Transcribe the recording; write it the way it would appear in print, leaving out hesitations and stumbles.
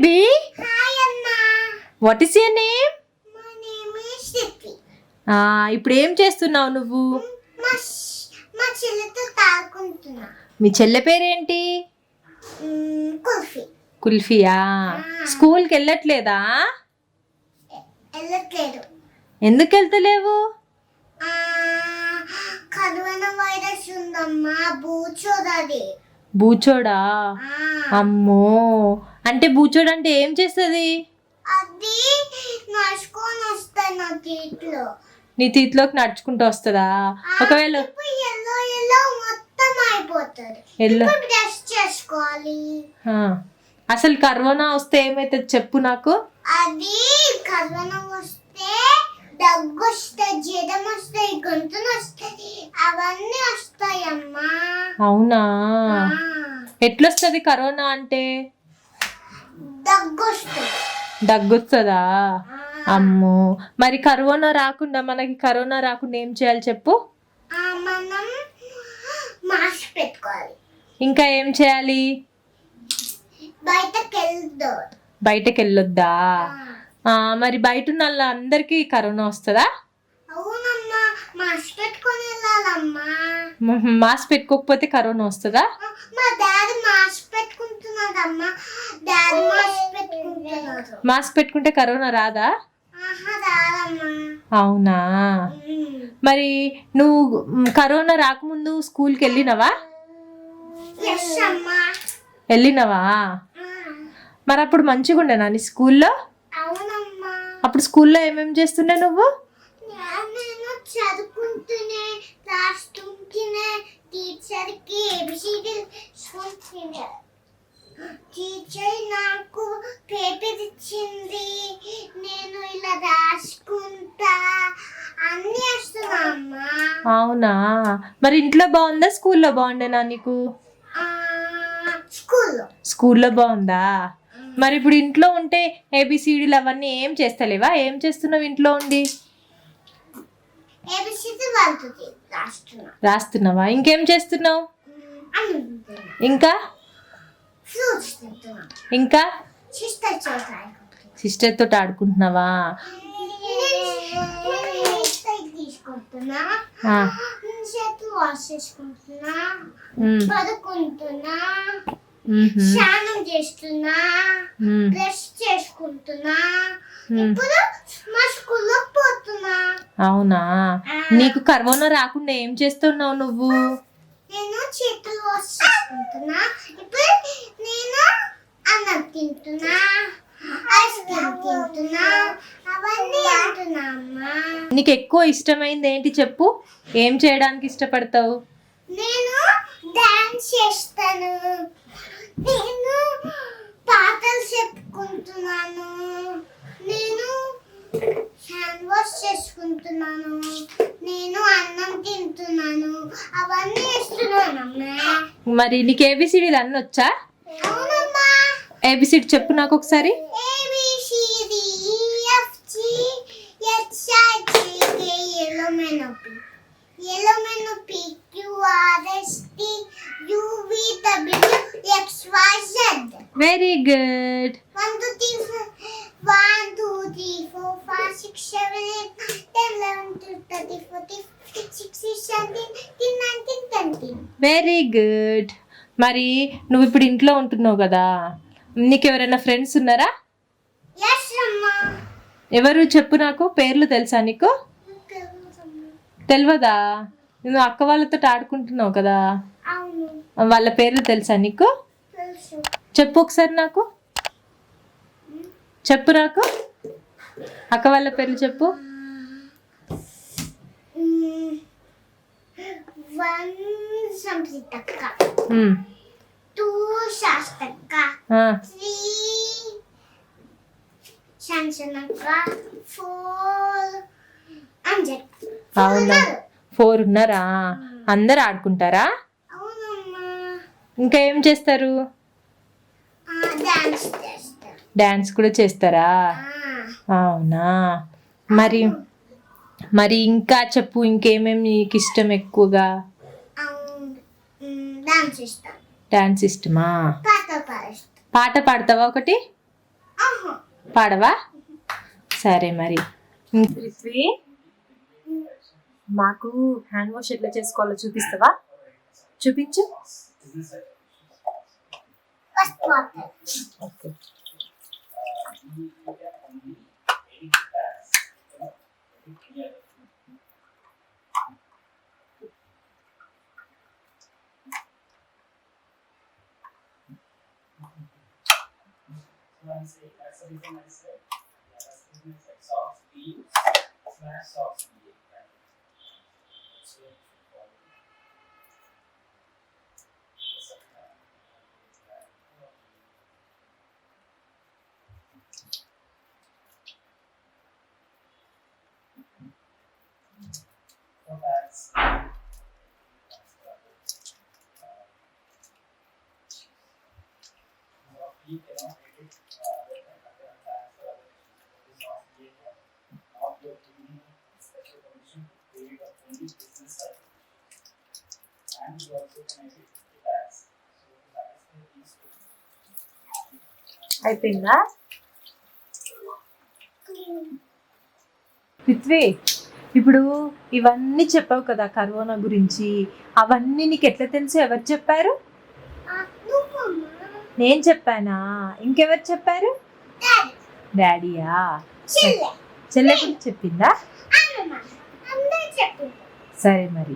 baby. Hi, Anna. What is your name? My name is Sippy. ఇప్పుడు ఏం చేస్తున్నావు నువ్వు? మా చెల్లితో తాగుకుంటున్నా. మీ చెల్లె పేరేంటి? కుల్ఫీ. కుల్ఫియా. స్కూల్కి వెళ్ళట్లేదా? వెళ్ళట్లేదు. ఎందుకు వెళ్తలేవు? కరోనా వైరస్ ఉందమ్మా, బూచోదది. బూచోడా? అమ్మో, అంటే బూచోడు అంటే ఏం చేస్తుంది? అది నడుచుకొని వస్తాయి నా తీట్లో. నీ తీట్లోకి నడుచుకుంటూ వస్తుందా? ఒకవేళ ఎల్లో మొత్తం అయిపోతుంది. బ్రష్ చేసుకోవాలి. అసలు కరోనా వస్తే ఏమైతుంది చెప్పు నాకు. అది కరోనా వస్తే దగ్గు వస్తాయి, జ్వరం వస్తాయి, గొంతు వస్తాయి, అవన్నీ వస్తాయమ్మా. అవునా? ఎట్లొస్తుంది కరోనా అంటే? దగ్గు వస్తుందా? అమ్మో, మరి కరోనా రాకుండా ఏం చేయాలి చెప్పు? మనం మాస్క్ పెట్టుకోవాలి. ఇంకా ఏం చేయాలి? బయటకు వెళ్ళొద్దా? మరి బయట ఉన్న అందరికి కరోనా వస్తుందా? అవునమ్మా, మాస్క్ పెట్టుకొని వెళ్ళాలమ్మా. మాస్క్ పెట్టుకోకపోతే కరోనా వస్తుందా? మా డాడీ మాస్క్ పెట్టుకుంటున్నాడమ్మా. డాడీ మాస్క్ పెట్టుకుంటున్నాడు. మాస్క్ పెట్టుకుంటే కరోనా రాదా? రాదమ్మా. అవునా? మరి నువ్వు కరోనా రాకముందు స్కూల్కి వెళ్ళినవా? వెళ్ళినవా? మరి అప్పుడు మంచిగా ఉండేనా నీ స్కూల్లో? అవునమ్మా. అప్పుడు స్కూల్లో ఏమేమి చేస్తుండే నువ్వు? నేను చదువుకుంటూనే, రాస్తుంటూనే, టీచర్కి ఏబిసిడి టీచర్ నాకు పేపర్ ఇచ్చింది, నేను ఇలా రాసుకుంటా, అన్నీ వస్తున్నా అమ్మా. అవునా? మరి ఇంట్లో బాగుందా, స్కూల్లో బాగుండేనా నీకు? స్కూల్లో బాగుందా? మరి ఇప్పుడు ఇంట్లో ఉంటే ఏబిసిడీలు అవన్నీ ఏం చేస్తలేవా? ఏం చేస్తున్నావు ఇంట్లో ఉండి? రాస్తున్నావా? ఇంకేం చేస్తున్నావు? ఇంకా ఇంకా సిస్టర్ తోటి ఆడుకుంటున్నావా? స్నానం చేస్తున్నా, బ్రష్ చేసుకుంటున్నా, ఇప్పుడు మా స్కూల్లో పోతున్నా. అవునా? నీకు కరోనా రాకుండా ఏం చేస్తున్నావు నువ్వు? నేను చేతులు వాష్ చేసుకుంటున్నా, ఇప్పుడు నేను అన్నం తింటున్నా, ఐస్ క్రీమ్ తింటున్నా, అవన్నీ అంటున్నా అమ్మా. నీకు ఎక్కువ ఇష్టమైంది ఏంటి చెప్పు? ఏం చేయడానికి ఇష్టపడతావు? నేను డాన్స్ చేస్తాను, నేను పాటలు చెప్పుకుంటున్నాను, నేను హ్యాండ్ వాష్ చేసుకుంటున్నాను, నేను అన్నం తింటున్నాను, అవన్నీ చేస్తున్నానమ్మా. మరి నీకు ఏబిసిడీలు అన్నీ వచ్చా? అవునమ్మా. ఏబిసిడి చెప్పు నాకు ఒకసారి. Very good. 1 2 3 4 5 6 7 8 10 11 12 13 14 15 16 17 18 19 20. Very good. మరి నువ్వు ఇప్పుడు ఇంట్లో ఉంటున్నావు కదా, నీకు ఎవరైనా ఫ్రెండ్స్ ఉన్నారా? ఎవరు చెప్పు నాకు, పేర్లు తెలుసా నీకు? తెలియదా? నువ్వు అక్క వాళ్ళతో ఆడుకుంటున్నావు కదా, వాళ్ళ పేర్లు తెలుసా నీకు? చెప్పు ఒకసారి నాకు, చెప్పు నాకు అక్క వాళ్ళ పేర్లు చెప్పు. 1 సంప్రీతక్క, 2 శాస్తక్క, 3 శాంసనక్క, 4 అంజన్. అవునా? 4 ఉన్నారా? అందరు ఆడుకుంటారా? అవునమ్మా. ఇంకా ఏం చేస్తారు? డాన్స్ కూడా చేస్తారా? అవునా? మరి ఇంకా చెప్పు, ఇంకేమేమి నీకు ఇష్టం ఎక్కువగా? డాన్స్ ఇష్టమా? పాట పాడతావా ఒకటి? పాడవా? సరే మరి. పృథ్వీ, మాకు హ్యాండ్ వాష్ ఎట్లా చేసుకోవాలో చూపిస్తావా? చూపించు. First water. ఓకే. అయిపోయిందా? పృథ్వీ, ఇప్పుడు ఇవన్నీ చెప్పావు కదా కరోనా గురించి, అవన్నీ నీకు ఎట్లా తెలుసు? ఎవరు చెప్పారు? నేను చెప్పానా? ఇంకెవరు చెప్పారు? డాడీయా? చెల్లె కూడా చెప్పిందా? సరే మరి.